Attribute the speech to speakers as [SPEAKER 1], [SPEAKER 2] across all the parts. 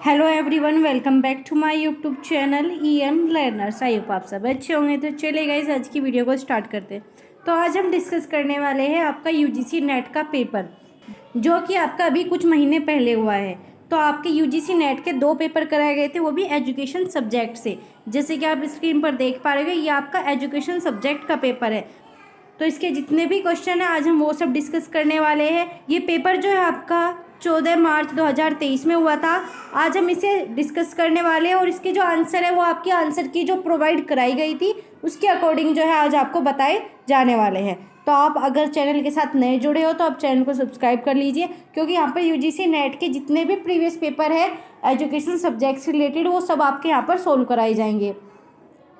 [SPEAKER 1] Hello everyone, welcome back to my YouTube channel EM learners. I hope आप सब अच्छे होंगे। तो चलिए गाइस, आज की वीडियो को स्टार्ट करते हैं। तो आज हम डिस्कस करने वाले हैं आपका UGC नेट का पेपर, जो कि आपका अभी कुछ महीने पहले हुआ है। तो आपके UGC नेट के 2 पेपर कराए गए थे, वो भी एजुकेशन सब्जेक्ट से। जैसे कि आप स्क्रीन पर देख पा रहे हो, ये आपका एजुकेशन सब्जेक्ट का पेपर है। तो इसके जितने भी क्वेश्चन हैं आज हम वो सब डिस्कस करने वाले हैं। ये पेपर जो है आपका 14 मार्च 2023 में हुआ था। आज हम इसे डिस्कस करने वाले हैं और इसके जो आंसर है वो आपके आंसर की जो प्रोवाइड कराई गई थी उसके अकॉर्डिंग जो है आज आपको बताए जाने वाले हैं। तो आप अगर चैनल के साथ नए जुड़े हो तो आप चैनल को सब्सक्राइब कर लीजिए, क्योंकि यहाँ पर UGC नेट के जितने भी प्रीवियस पेपर है एजुकेशन सब्जेक्ट से रिलेटेड वो सब आपके यहाँ पर सोल्व कराए जाएंगे।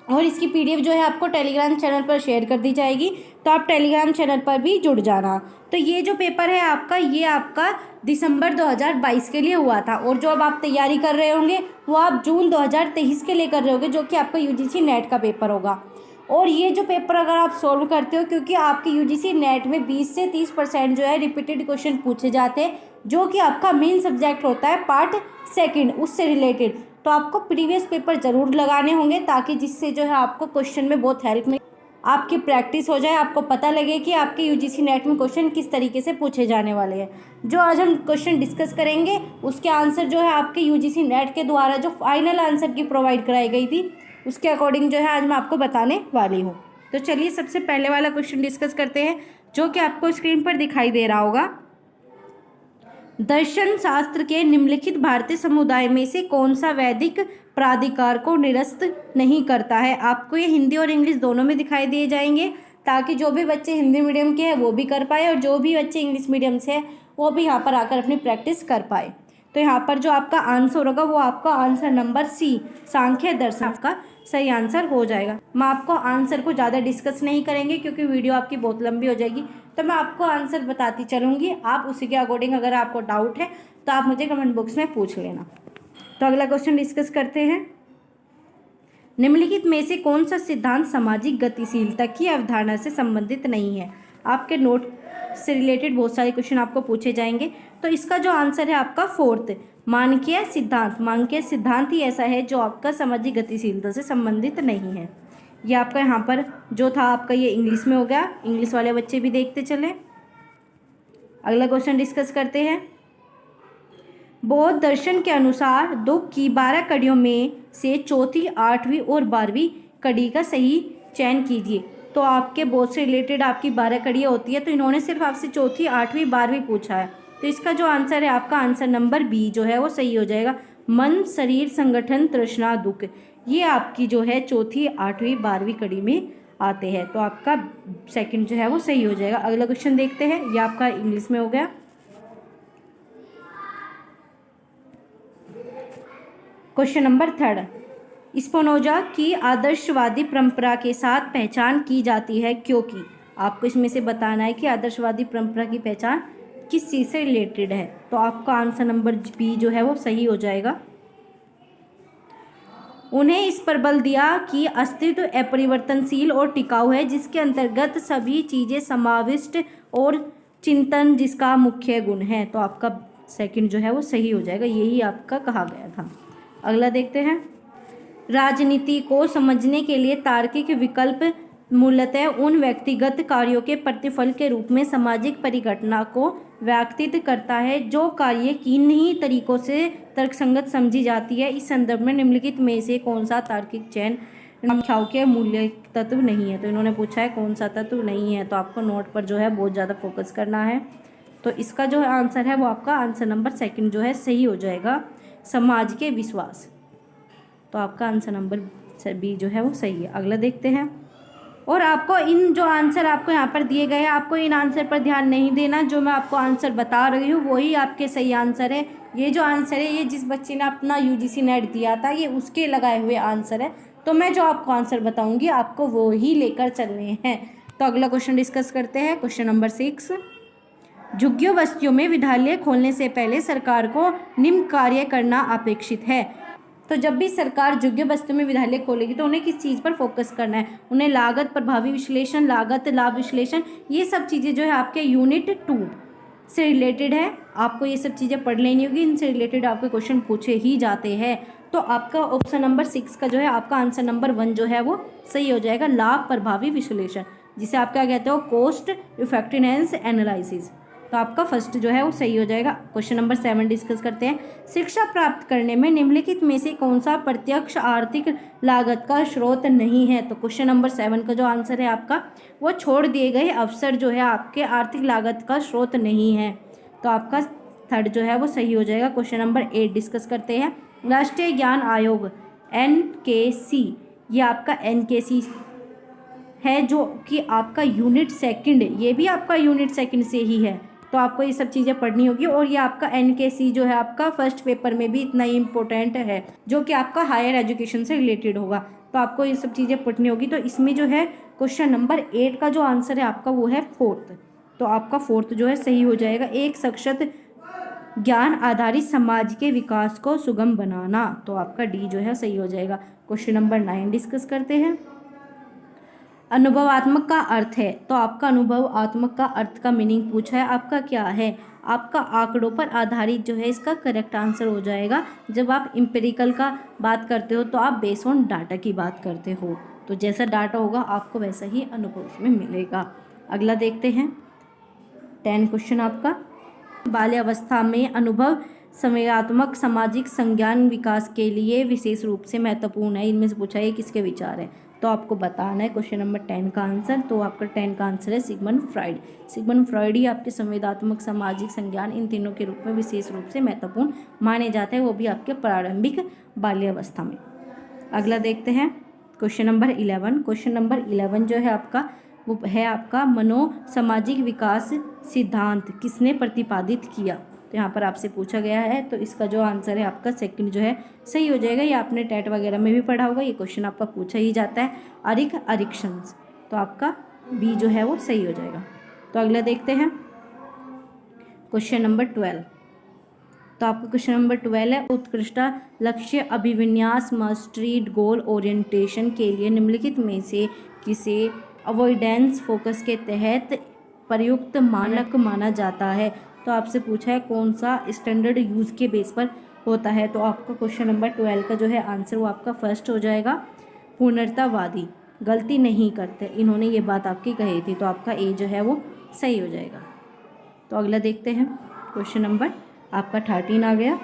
[SPEAKER 1] और इसकी PDF जो है आपको टेलीग्राम चैनल पर शेयर कर दी जाएगी, तो आप टेलीग्राम चैनल पर भी जुड़ जाना। तो ये जो पेपर है आपका, ये आपका दिसंबर 2022 के लिए हुआ था, और जो अब आप तैयारी कर रहे होंगे वो आप जून 2023 के लिए कर रहे होंगे, जो कि आपका UGC नेट का पेपर होगा। और ये जो पेपर अगर आप सॉल्व करते हो, क्योंकि आपके UGC नेट में 20 से 30% जो है रिपीटेड क्वेश्चन पूछे जाते हैं, जो कि आपका मेन सब्जेक्ट होता है पार्ट सेकंड, उससे रिलेटेड। तो आपको प्रीवियस पेपर ज़रूर लगाने होंगे, ताकि जिससे जो है आपको क्वेश्चन में बहुत हेल्प मिले, आपकी प्रैक्टिस हो जाए, आपको पता लगे कि आपके UGC नेट में क्वेश्चन किस तरीके से पूछे जाने वाले हैं। जो आज हम क्वेश्चन डिस्कस करेंगे उसके आंसर जो है आपके UGC नेट के द्वारा जो फाइनल आंसर की प्रोवाइड कराई गई थी उसके अकॉर्डिंग जो है आज मैं आपको बताने वाली हूँ। तो चलिए सबसे पहले वाला क्वेश्चन डिस्कस करते हैं, जो कि आपको स्क्रीन पर दिखाई दे रहा होगा। दर्शन शास्त्र के निम्नलिखित भारतीय समुदाय में से कौन सा वैदिक प्राधिकार को निरस्त नहीं करता है। आपको ये हिंदी और इंग्लिश दोनों में दिखाई दिए जाएंगे, ताकि जो भी बच्चे हिंदी मीडियम के हैं वो भी कर पाए और जो भी बच्चे इंग्लिश मीडियम से हैं वो भी यहाँ पर आकर अपनी प्रैक्टिस कर पाए। तो यहाँ पर जो आपका आंसर होगा वो आपका आंसर नंबर C, सांख्य दर्शन का सही आंसर हो जाएगा। मैं आपको आंसर को ज़्यादा डिस्कस नहीं करेंगे, क्योंकि वीडियो आपकी बहुत लंबी हो जाएगी। तो मैं आपको आंसर बताती चलूँगी, आप उसी के अकॉर्डिंग अगर आपको डाउट है तो आप मुझे कमेंट बॉक्स में पूछ लेना। तो अगला क्वेश्चन डिस्कस करते हैं। निम्नलिखित में से कौन सा सिद्धांत सामाजिक गतिशीलता की अवधारणा से संबंधित नहीं है। आपके नोट से रिलेटेड बहुत सारे क्वेश्चन आपको पूछे जाएंगे। तो इसका जो आंसर है आपका 4th, मानकीय सिद्धांत। मानकीय सिद्धांत ही ऐसा है जो आपका सामाजिक गतिशीलता से संबंधित नहीं है। ये आपका यहाँ पर जो था आपका ये इंग्लिश में हो गया, इंग्लिश वाले बच्चे भी देखते चले। अगला क्वेश्चन डिस्कस करते हैं। बौद्ध दर्शन के अनुसार दुख की 12 कड़ियों में से चौथी, 8वीं और 12वीं कड़ी का सही चयन कीजिए। तो आपके बौद्ध से रिलेटेड आपकी 12 कड़ियाँ होती है, तो इन्होंने सिर्फ आपसे चौथी, 8वीं, 12वीं पूछा है। तो इसका जो आंसर है आपका आंसर नंबर B जो है वो सही हो जाएगा। मन, शरीर, संगठन, तृष्णा, दुख, ये आपकी जो है चौथी, 8वीं, 12वीं कड़ी में आते हैं। तो आपका सेकंड जो है वो सही हो जाएगा। अगला क्वेश्चन देखते हैं, ये आपका इंग्लिश में हो गया। क्वेश्चन नंबर 3, स्पिनोजा की आदर्शवादी परंपरा के साथ पहचान की जाती है, क्योंकि आपको इसमें से बताना है कि आदर्शवादी परंपरा की पहचान किस चीज़ से रिलेटेड है। तो आपका आंसर नंबर B जो है वो सही हो जाएगा। उन्हें इस पर बल दिया कि अस्तित्व अपरिवर्तनशील और टिकाऊ है, जिसके अंतर्गत सभी चीज़ें समाविष्ट और चिंतन जिसका मुख्य गुण है। तो आपका सेकंड जो है वो सही हो जाएगा, यही आपका कहा गया था। अगला देखते हैं। राजनीति को समझने के लिए तार्किक विकल्प मूलतः उन व्यक्तिगत कार्यों के प्रतिफल के रूप में सामाजिक परिघटना को व्याख्यात करता है जो कार्य किन्हीं तरीकों से तर्कसंगत समझी जाती है। इस संदर्भ में निम्नलिखित में से कौन सा तार्किक चयन संख्याओं के मूल्य तत्व नहीं है। तो इन्होंने पूछा है कौन सा तत्व नहीं है, तो आपको नोट पर जो है बहुत ज़्यादा फोकस करना है। तो इसका जो आंसर है वो आपका आंसर नंबर 2 जो है सही हो जाएगा, समाज के विश्वास। तो आपका आंसर नंबर B जो है वो सही है। अगला देखते हैं। और आपको इन जो आंसर आपको यहाँ पर दिए गए हैं, आपको इन आंसर पर ध्यान नहीं देना। जो मैं आपको आंसर बता रही हूँ वही आपके सही आंसर है। ये जो आंसर है ये जिस बच्चे ने अपना UGC नेट दिया था ये उसके लगाए हुए आंसर है। तो मैं जो आपको आंसर बताऊँगी आपको वो ही लेकर चलने हैं। तो अगला क्वेश्चन डिस्कस करते हैं। क्वेश्चन नंबर 6, झुग्गियों बस्तियों में विद्यालय खोलने से पहले सरकार को निम्न कार्य करना अपेक्षित है। तो जब भी सरकार झुग्गी बस्तियों में विद्यालय खोलेगी तो उन्हें किस चीज़ पर फोकस करना है। उन्हें लागत प्रभावी विश्लेषण, लागत लाभ विश्लेषण, ये सब चीज़ें जो है आपके यूनिट 2 से रिलेटेड है, आपको ये सब चीज़ें पढ़ लेनी होगी, इनसे रिलेटेड आपके क्वेश्चन पूछे ही जाते हैं। तो आपका ऑप्शन नंबर 6 का जो है आपका आंसर नंबर 1 जो है वो सही हो जाएगा, लाभ प्रभावी विश्लेषण, जिसे आप क्या कहते हो, कॉस्ट इफेक्टिवनेस एनालिसिस। तो आपका फर्स्ट जो है वो सही हो जाएगा। क्वेश्चन नंबर 7 डिस्कस करते हैं। शिक्षा प्राप्त करने में निम्नलिखित में से कौन सा प्रत्यक्ष आर्थिक लागत का स्रोत नहीं है? तो क्वेश्चन नंबर 7 का जो आंसर है आपका वो छोड़ दिए गए अवसर जो है आपके आर्थिक लागत का स्रोत नहीं है। तो आपका थर्ड जो है वो सही हो जाएगा। क्वेश्चन नंबर 8 डिस्कस करते हैं। राष्ट्रीय ज्ञान आयोग NKC, ये आपका NKC है जो कि आपका यूनिट सेकंड, ये भी आपका यूनिट सेकंड से ही है। तो आपको ये सब चीज़ें पढ़नी होगी। और ये आपका NKC जो है आपका फर्स्ट पेपर में भी इतना ही इम्पोर्टेंट है, जो कि आपका हायर एजुकेशन से रिलेटेड होगा। तो आपको ये सब चीज़ें पढ़नी होगी। तो इसमें जो है क्वेश्चन नंबर 8 का जो आंसर है आपका वो है फोर्थ। तो आपका फोर्थ जो है सही हो जाएगा। एक सशक्त ज्ञान आधारित समाज के विकास को सुगम बनाना। तो आपका डी जो है सही हो जाएगा। क्वेश्चन नंबर 9 डिस्कस करते हैं। अनुभवात्मक का अर्थ है। तो आपका अनुभवात्मक का अर्थ का मीनिंग पूछा है, आपका क्या है? आपका आंकड़ों पर आधारित जो है इसका करेक्ट आंसर हो जाएगा। जब आप इम्पेरिकल का बात करते हो तो आप बेस ऑन डाटा की बात करते हो। तो जैसा डाटा होगा आपको वैसा ही अनुभव उसमें मिलेगा। अगला देखते हैं 10 क्वेश्चन आपका। बाल्यावस्था में अनुभव संवेगात्मक सामाजिक संज्ञान विकास के लिए विशेष रूप से महत्वपूर्ण है। इनमें से पूछा है किसके विचार है? तो आपको बताना है क्वेश्चन नंबर 10 का आंसर। तो आपका 10 का आंसर है सिगमंड फ्रॉइड। सिगमंड फ्रॉइड ही आपके संवेदात्मक सामाजिक संज्ञान इन तीनों के रूप में विशेष रूप से महत्वपूर्ण माने जाते हैं, वो भी आपके प्रारंभिक बाल्यावस्था में। अगला देखते हैं क्वेश्चन नंबर 11। क्वेश्चन नंबर 11 जो है आपका वो है आपका मनोसामाजिक विकास सिद्धांत किसने प्रतिपादित किया? तो यहाँ पर आपसे पूछा गया है। तो इसका जो आंसर है आपका सेकंड जो है सही हो जाएगा। ये आपने टेट वगैरह में भी पढ़ा होगा, ये क्वेश्चन आपका पूछा ही जाता है, अरिक्सन्स। तो आपका बी जो है वो सही हो जाएगा। तो अगला देखते हैं क्वेश्चन नंबर 12। तो आपका क्वेश्चन नंबर 12 है उत्कृष्ट लक्ष्य अभिविन्यास मास्टरी गोल ओरिएंटेशन के लिए निम्नलिखित में से किसे अवॉइडेंस फोकस के तहत प्रयुक्त मानक माना जाता है? तो आपसे पूछा है कौन सा स्टैंडर्ड यूज़ के बेस पर होता है। तो आपका क्वेश्चन नंबर 12 का जो है आंसर वो आपका फर्स्ट हो जाएगा, पूर्णतावादी, गलती नहीं करते, इन्होंने ये बात आपकी कही थी। तो आपका ए जो है वो सही हो जाएगा। तो अगला देखते हैं क्वेश्चन नंबर आपका 13 आ गया।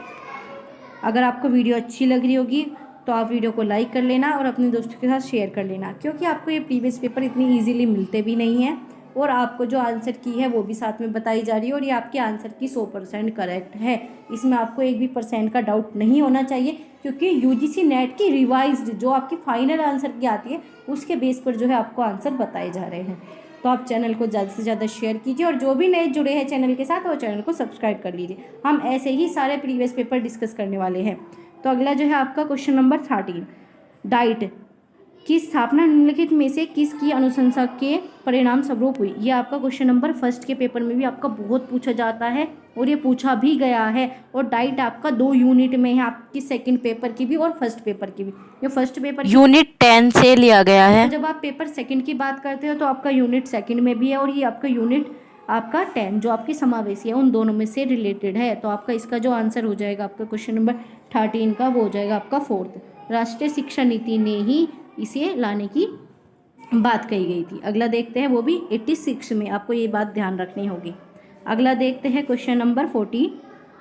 [SPEAKER 1] अगर आपको वीडियो अच्छी लग रही होगी तो आप वीडियो को लाइक कर लेना और अपने दोस्तों के साथ शेयर कर लेना, क्योंकि आपको ये प्रीवियस पेपर इतनी ईजिली मिलते भी नहीं हैं और आपको जो आंसर की है वो भी साथ में बताई जा रही है और ये आपके आंसर की 100% करेक्ट है। इसमें आपको एक भी % का डाउट नहीं होना चाहिए, क्योंकि UGC नेट की रिवाइज्ड जो आपकी फाइनल आंसर की आती है उसके बेस पर जो है आपको आंसर बताए जा रहे हैं। तो आप चैनल को ज़्यादा से ज़्यादा शेयर कीजिए और जो भी नए जुड़े हैं चैनल के साथ वो चैनल को सब्सक्राइब कर लीजिए। हम ऐसे ही सारे प्रीवियस पेपर डिस्कस करने वाले हैं। तो अगला जो है आपका क्वेश्चन नंबर 13, डाइट की स्थापना निम्नलिखित में से किसकी अनुशंसा के परिणाम स्वरूप हुई? ये आपका क्वेश्चन नंबर फर्स्ट के पेपर में भी आपका बहुत पूछा जाता है और ये पूछा भी गया है। और डाइट आपका 2 यूनिट में है, आपकी सेकंड पेपर की भी और फर्स्ट पेपर की भी। ये फर्स्ट पेपर
[SPEAKER 2] यूनिट 10 से लिया गया है।
[SPEAKER 1] तो जब आप पेपर सेकंड की बात करते हो तो आपका यूनिट सेकंड में भी है और ये आपका यूनिट आपका 10 जो आपकी समावेशी है उन दोनों में से रिलेटेड है। तो आपका इसका जो आंसर हो जाएगा आपका क्वेश्चन नंबर 13 का वो हो जाएगा आपका फोर्थ। राष्ट्रीय शिक्षा नीति ने ही इसे लाने की बात कही गई थी। अगला देखते हैं वो भी 86 में, आपको ये बात ध्यान रखनी होगी। अगला देखते हैं क्वेश्चन नंबर 40,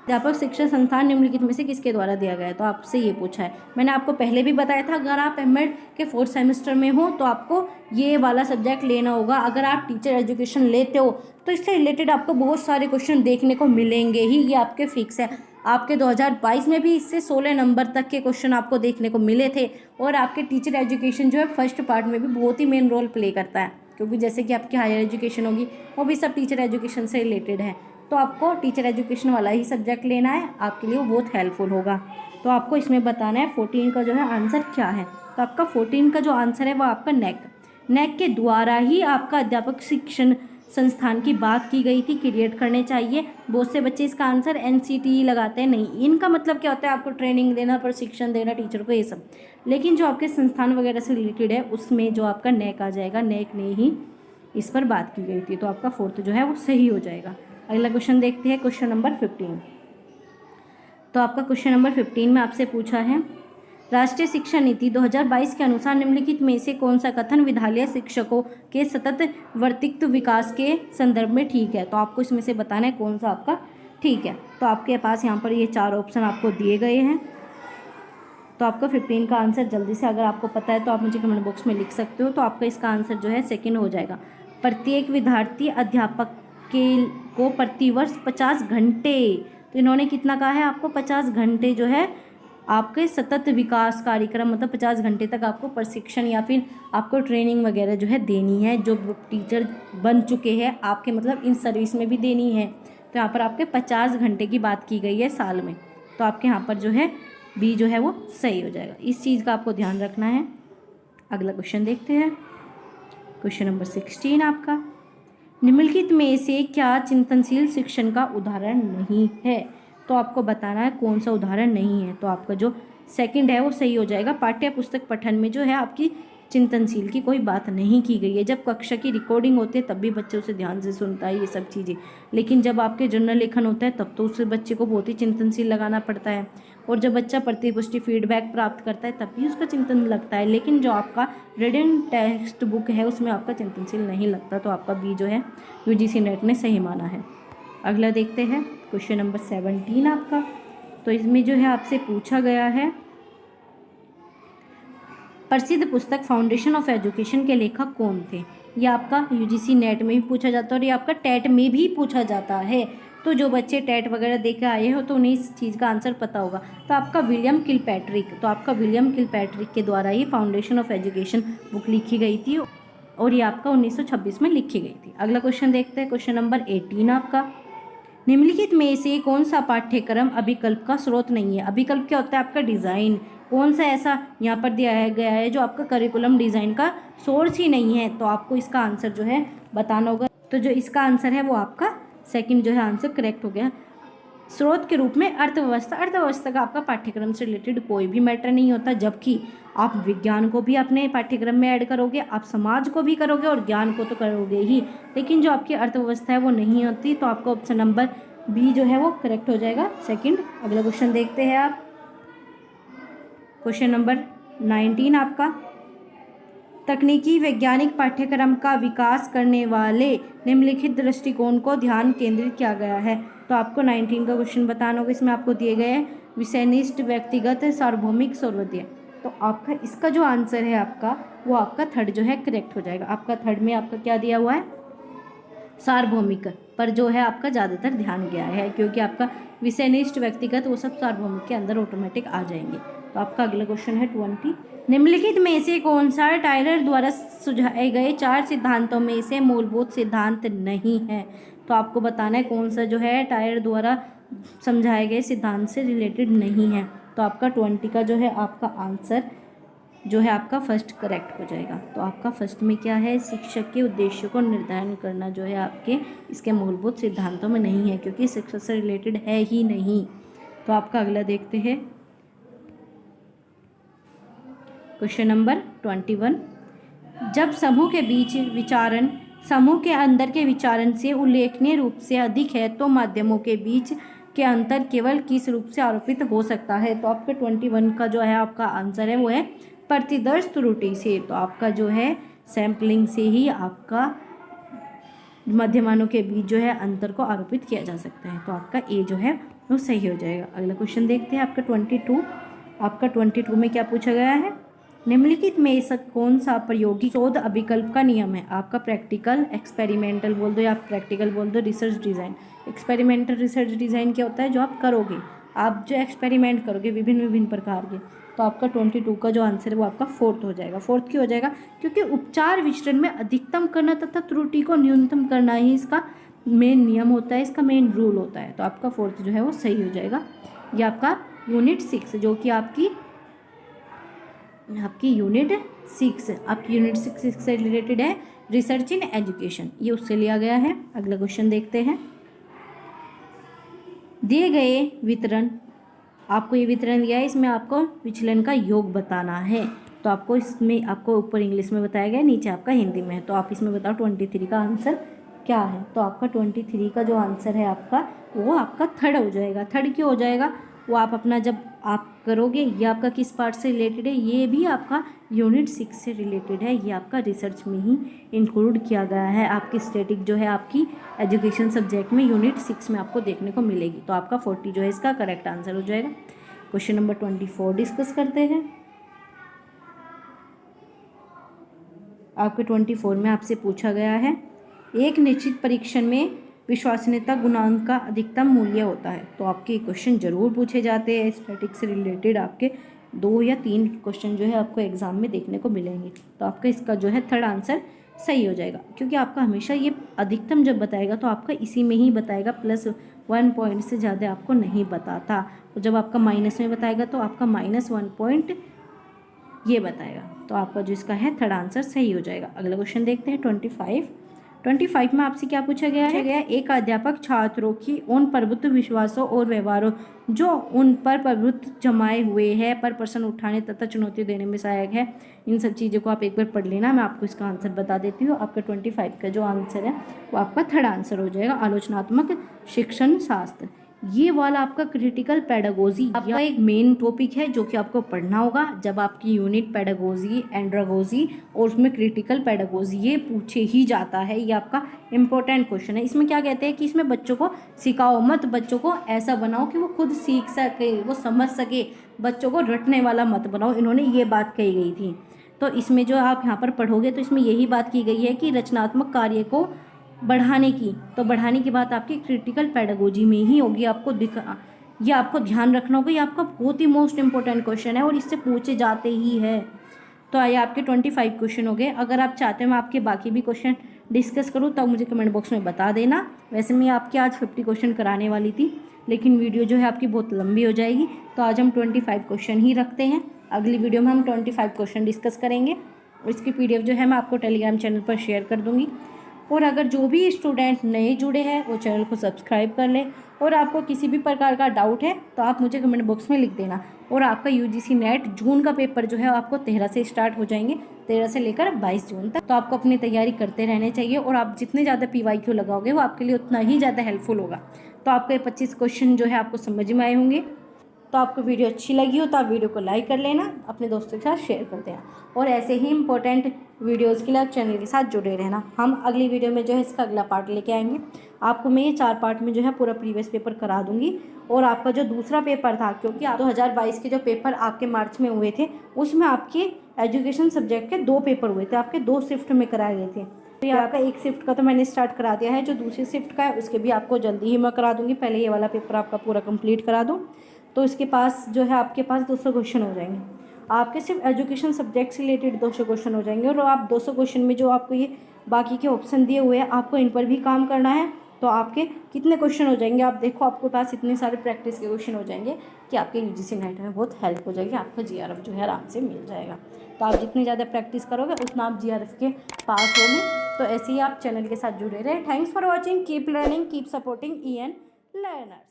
[SPEAKER 1] अध्यापक शिक्षा संस्थान निम्नलिखित में से किसके द्वारा दिया गया है? तो आपसे ये पूछा है। मैंने आपको पहले भी बताया था अगर आप एमएड के 4th सेमेस्टर में हो तो आपको ये वाला सब्जेक्ट लेना होगा। अगर आप टीचर एजुकेशन लेते हो तो इससे रिलेटेड आपको बहुत सारे क्वेश्चन देखने को मिलेंगे ही, ये आपके फिक्स है। आपके 2022 में भी इससे 16 नंबर तक के क्वेश्चन आपको देखने को मिले थे और आपके टीचर एजुकेशन जो है फर्स्ट पार्ट में भी बहुत ही मेन रोल प्ले करता है, क्योंकि जैसे कि आपकी हायर एजुकेशन होगी वो भी सब टीचर एजुकेशन से रिलेटेड है। तो आपको टीचर एजुकेशन वाला ही सब्जेक्ट लेना है, आपके लिए वो बहुत हेल्पफुल होगा। तो आपको इसमें बताना है 14 का जो है आंसर क्या है। तो आपका 14 का जो आंसर है वो आपका नेक के द्वारा ही आपका अध्यापक शिक्षण संस्थान की बात की गई थी, क्रिएट करने चाहिए। बहुत से बच्चे इसका आंसर NCTE लगाते हैं, नहीं, इनका मतलब क्या होता है आपको ट्रेनिंग देना, प्रशिक्षण देना टीचर को, ये सब। लेकिन जो आपके संस्थान वगैरह से रिलेटेड है उसमें जो आपका नेक आ जाएगा, नेक ने ही इस पर बात की गई थी। तो आपका फोर्थ जो है वो सही हो जाएगा। अगला क्वेश्चन देखते हैं, क्वेश्चन नंबर 15। तो आपका क्वेश्चन नंबर 15 में आपसे पूछा है, राष्ट्रीय शिक्षा नीति 2022 के अनुसार निम्नलिखित में से कौन सा कथन विद्यालय शिक्षकों के सतत वर्तित्व विकास के संदर्भ में ठीक है। तो आपको इसमें से बताना है कौन सा आपका ठीक है। तो आपके पास यहाँ पर ये 4 ऑप्शन आपको दिए गए हैं। तो आपका 15 का आंसर जल्दी से अगर आपको पता है तो आप मुझे कमेंट बॉक्स में लिख सकते हो। तो आपका इसका आंसर जो है सेकंड हो जाएगा। प्रत्येक विद्यार्थी अध्यापक को प्रतिवर्ष 50 घंटे, तो इन्होंने कितना कहा है आपको, 50 घंटे जो है आपके सतत विकास कार्यक्रम, मतलब 50 घंटे तक आपको प्रशिक्षण या फिर आपको ट्रेनिंग वगैरह जो है देनी है। जो टीचर बन चुके हैं आपके, मतलब इन सर्विस में भी देनी है। तो यहाँ पर आपके 50 घंटे की बात की गई है साल में। तो आपके यहाँ पर जो है बी जो है वो सही हो जाएगा। इस चीज़ का आपको ध्यान रखना है। अगला क्वेश्चन देखते हैं, क्वेश्चन नंबर 16 आपका, निम्नलिखित में से क्या चिंतनशील शिक्षण का उदाहरण नहीं है। तो आपको बताना है कौन सा उदाहरण नहीं है। तो आपका जो सेकंड है वो सही हो जाएगा। पाठ्य पुस्तक पठन में जो है आपकी चिंतनशील की कोई बात नहीं की गई है। जब कक्षा की रिकॉर्डिंग होती है तब भी बच्चे उसे ध्यान से सुनता है, ये सब चीज़ें। लेकिन जब आपके जर्नल लेखन होता है तब तो उस बच्चे को बहुत ही चिंतनशील लगाना पड़ता है। और जब बच्चा प्रतिपुष्टि फीडबैक प्राप्त करता है तब भी उसका चिंतन लगता है। लेकिन जो आपका रीडिंग टेक्स्ट बुक है उसमें आपका चिंतनशील नहीं लगता। तो आपका बी जो है यूजीसी नेट ने सही माना है। अगला देखते हैं, क्वेश्चन नंबर 17 आपका। तो इसमें जो है आपसे पूछा गया है, प्रसिद्ध पुस्तक फाउंडेशन ऑफ एजुकेशन के लेखक कौन थे। ये आपका यूजीसी नेट में भी पूछा जाता है और ये आपका टेट में भी पूछा जाता है। तो जो बच्चे टेट वगैरह दे के आए हो तो उन्हें इस चीज़ का आंसर पता होगा। तो आपका विलियम किलपैट्रिक, तो आपका विलियम किलपैट्रिक के द्वारा ही फाउंडेशन ऑफ एजुकेशन बुक लिखी गई थी और ये आपका 1926 में लिखी गई थी। अगला क्वेश्चन देखते हैं, क्वेश्चन नंबर 18 आपका, निम्नलिखित में से कौन सा पाठ्यक्रम अभिकल्प का स्रोत नहीं है। अभिकल्प क्या होता है आपका डिज़ाइन, कौन सा ऐसा यहाँ पर दिया गया है जो आपका करिकुलम डिज़ाइन का सोर्स ही नहीं है। तो आपको इसका आंसर जो है बताना होगा। तो जो इसका आंसर है वो आपका सेकंड जो है आंसर करेक्ट हो गया। स्रोत के रूप में अर्थव्यवस्था का आपका पाठ्यक्रम से रिलेटेड कोई भी मैटर नहीं होता। जबकि आप विज्ञान को भी अपने पाठ्यक्रम में ऐड करोगे, आप समाज को भी करोगे और ज्ञान को तो करोगे ही, लेकिन जो आपकी अर्थव्यवस्था है वो नहीं होती। तो आपका ऑप्शन नंबर बी जो है वो करेक्ट हो जाएगा सेकंड। अगला क्वेश्चन देखते हैं आप, क्वेश्चन नंबर 19 आपका, तकनीकी वैज्ञानिक पाठ्यक्रम का विकास करने वाले निम्नलिखित दृष्टिकोण को ध्यान केंद्रित किया गया है। तो आपको 19 का क्वेश्चन बताना होगा। इसमें आपको दिए गए विषयनिष्ठ, व्यक्तिगत, सार्वभौमिक, सर्वोदय। तो आपका इसका जो आंसर है आपका वो आपका थर्ड जो है करेक्ट हो जाएगा। आपका थर्ड में आपका क्या दिया हुआ है, सार्वभौमिक पर जो है आपका ज़्यादातर ध्यान गया है, क्योंकि आपका विषयनिष्ठ, व्यक्तिगत वो सब सार्वभौमिक के अंदर ऑटोमेटिक आ जाएंगे। तो आपका अगला क्वेश्चन है 20, निम्नलिखिट में से कौन सा टायलर द्वारा सुझाए गए 4 सिद्धांतों में से मूलभूत सिद्धांत नहीं है। तो आपको बताना है कौन सा जो है टायलर द्वारा समझाए गए सिद्धांत से रिलेटेड नहीं है। तो आपका 20 का जो है आपका आंसर जो है आपका फर्स्ट करेक्ट हो जाएगा। तो आपका फर्स्ट में क्या है, शिक्षक के उद्देश्य को निर्धारण करना जो है आपके इसके मूलभूत सिद्धांतों में नहीं है, क्योंकि शिक्षा से रिलेटेड है ही नहीं। तो आपका अगला देखते हैं, क्वेश्चन नंबर 21, जब समूह के बीच विचारण समूह के अंदर के विचारण से उल्लेखनीय रूप से अधिक है तो माध्यमों के बीच के अंतर केवल किस रूप से आरोपित हो सकता है। तो आपके 21 का जो है आपका आंसर है वो है प्रतिदर्श त्रुटि से। तो आपका जो है सैम्पलिंग से ही आपका मध्यमानों के बीच जो है अंतर को आरोपित किया जा सकता है। तो आपका ए जो है वो सही हो जाएगा। अगला क्वेश्चन देखते हैं आपका 22। आपका 22 में क्या पूछा गया है, निम्नलिखित में से कौन सा प्रायोगिक शोध अभिकल्प का नियम है। आपका प्रैक्टिकल, एक्सपेरिमेंटल बोल दो या प्रैक्टिकल बोल दो, research design. Experimental research design क्या होता है, जो आप करोगे, आप जो एक्सपेरिमेंट करोगे विभिन्न प्रकार के। तो आपका 22 का जो आंसर है वो आपका फोर्थ हो जाएगा। फोर्थ क्यों हो जाएगा, क्योंकि उपचार विचरण में अधिकतम करना तथा त्रुटि को न्यूनतम करना ही इसका मेन नियम होता है, इसका मेन रूल होता है। तो आपका फोर्थ जो है वो सही हो जाएगा। ये आपका यूनिट 6 जो कि आपकी यूनिट 6 आपकी यूनिट 6 से रिलेटेड है, रिसर्च इन एजुकेशन, ये उससे लिया गया है। अगला क्वेश्चन देखते हैं, दिए गए वितरण, आपको ये वितरण दिया है, इसमें आपको विचलन का योग बताना है। तो आपको इसमें आपको ऊपर इंग्लिश में बताया गया, नीचे आपका हिंदी में है। तो आप इसमें बताओ 23 का आंसर क्या है, तो आपका 23 का जो आंसर है आपका वो आपका थर्ड हो जाएगा। थर्ड क्यों हो जाएगा, वो आप अपना जब आप करोगे, ये आपका किस पार्ट से रिलेटेड है, ये भी आपका यूनिट 6 से रिलेटेड है, ये आपका रिसर्च में ही इंक्लूड किया गया है। आपकी स्टैटिक जो है आपकी एजुकेशन सब्जेक्ट में यूनिट 6 में आपको देखने को मिलेगी। तो आपका 40 जो है इसका करेक्ट आंसर हो जाएगा। क्वेश्चन नंबर 24 डिस्कस करते हैं। आपके 24 में आपसे पूछा गया है, एक निश्चित परीक्षण में विश्वसनीयता गुणांक का अधिकतम मूल्य होता है। तो आपके क्वेश्चन जरूर पूछे जाते हैं स्टैटिक्स से रिलेटेड, आपके 2 या 3 क्वेश्चन जो है आपको एग्जाम में देखने को मिलेंगे। तो आपका इसका जो है थर्ड आंसर सही हो जाएगा, क्योंकि आपका हमेशा ये अधिकतम जब बताएगा तो आपका इसी में ही बताएगा, +1 पॉइंट से ज़्यादा आपको नहीं बताता। और जब आपका माइनस में बताएगा तो आपका -1 पॉइंट ये बताएगा। तो आपका जो इसका है थर्ड आंसर सही हो जाएगा। अगला क्वेश्चन देखते हैं 25 में आपसे क्या पूछा गया है, एक अध्यापक छात्रों की उन प्रभुत्व विश्वासों और व्यवहारों जो उन पर प्रभुत्व जमाए हुए हैं पर प्रश्न उठाने तथा चुनौती देने में सहायक है। इन सब चीज़ों को आप एक बार पढ़ लेना, मैं आपको इसका आंसर बता देती हूँ। आपका 25 का जो आंसर है वो आपका थर्ड आंसर हो जाएगा, आलोचनात्मक शिक्षण शास्त्र। ये वाला आपका क्रिटिकल पेडागोजी आपका एक मेन टॉपिक है जो कि आपको पढ़ना होगा जब आपकी यूनिट पेडागोजी, एंड्रागोजी और उसमें क्रिटिकल पेडागोजी ये पूछे ही जाता है। ये आपका इंपॉर्टेंट क्वेश्चन है। इसमें क्या कहते हैं कि इसमें बच्चों को सिखाओ मत, बच्चों को ऐसा बनाओ कि वो खुद सीख सके, वो समझ सके, बच्चों को रटने वाला मत बनाओ। इन्होंने ये बात कही गई थी। तो इसमें जो आप यहाँ पर पढ़ोगे तो इसमें यही बात की गई है कि रचनात्मक कार्य को बढ़ाने की, तो बढ़ाने की बात आपकी क्रिटिकल पेडागोजी में ही होगी। आपको ये आपको ध्यान रखना होगा, ये आपका बहुत ही मोस्ट इंपॉर्टेंट क्वेश्चन है और इससे पूछे जाते ही है। तो आइए आपके 25 क्वेश्चन हो गए। अगर आप चाहते हैं मैं आपके बाकी भी क्वेश्चन डिस्कस करूँ तो मुझे कमेंट बॉक्स में बता देना। वैसे मैं आपके आज 50 क्वेश्चन कराने वाली थी, लेकिन वीडियो जो है आपकी बहुत लंबी हो जाएगी, तो आज हम 25 क्वेश्चन ही रखते हैं। अगली वीडियो में हम 25 क्वेश्चन डिस्कस करेंगे। इसकी PDF जो है मैं आपको टेलीग्राम चैनल पर शेयर कर दूँगी। और अगर जो भी स्टूडेंट नए जुड़े हैं वो चैनल को सब्सक्राइब कर लें। और आपको किसी भी प्रकार का डाउट है तो आप मुझे कमेंट बॉक्स में लिख देना। और आपका UGC नेट जून का पेपर जो है आपको 13 से स्टार्ट हो जाएंगे, 13 से लेकर 22 जून तक। तो आपको अपनी तैयारी करते रहने चाहिए और आप जितने ज़्यादा PYQ लगाओगे वो आपके लिए उतना ही ज़्यादा हेल्पफुल होगा। तो आपके 25 क्वेश्चन जो है आपको समझ में आए होंगे। तो आपको वीडियो अच्छी लगी हो तो आप वीडियो को लाइक कर लेना, अपने दोस्तों के साथ शेयर कर देना और ऐसे ही इंपॉर्टेंट वीडियोस के लिए आप चैनल के साथ जुड़े रहना। हम अगली वीडियो में जो है इसका अगला पार्ट लेके आएंगे। आपको मैं ये 4 पार्ट में जो है पूरा प्रीवियस पेपर करा दूंगी। और आपका जो दूसरा पेपर था, क्योंकि 2022 के जो पेपर आपके मार्च में हुए थे उसमें आपके एजुकेशन सब्जेक्ट के 2 पेपर हुए थे, आपके 2 शिफ्ट में कराए गए थे। तो ये आपका एक शिफ्ट का तो मैंने स्टार्ट करा दिया है, जो दूसरी शिफ्ट का है उसके भी आपको जल्दी ही मैं करा दूँगी। पहले ये वाला पेपर आपका पूरा कंप्लीट करा दूँ तो इसके पास जो है आपके पास 200 क्वेश्चन हो जाएंगे। आपके सिर्फ एजुकेशन सब्जेक्ट से रिलेटेड 200 क्वेश्चन हो जाएंगे। और आप 200 क्वेश्चन में जो आपको ये बाकी के ऑप्शन दिए हुए हैं आपको इन पर भी काम करना है। तो आपके कितने क्वेश्चन हो जाएंगे, आप देखो आपके पास इतने सारे प्रैक्टिस के क्वेश्चन हो जाएंगे कि आपके UGC नेट में बहुत हेल्प हो जाएगी। आपका GRF जो है आराम से मिल जाएगा। तो आप जितनी ज़्यादा प्रैक्टिस करोगे उतना आप GRF के पास होंगे। तो ऐसे ही आप चैनल के साथ जुड़े रहे। Thanks for watching, keep learning, keep supporting EN learners.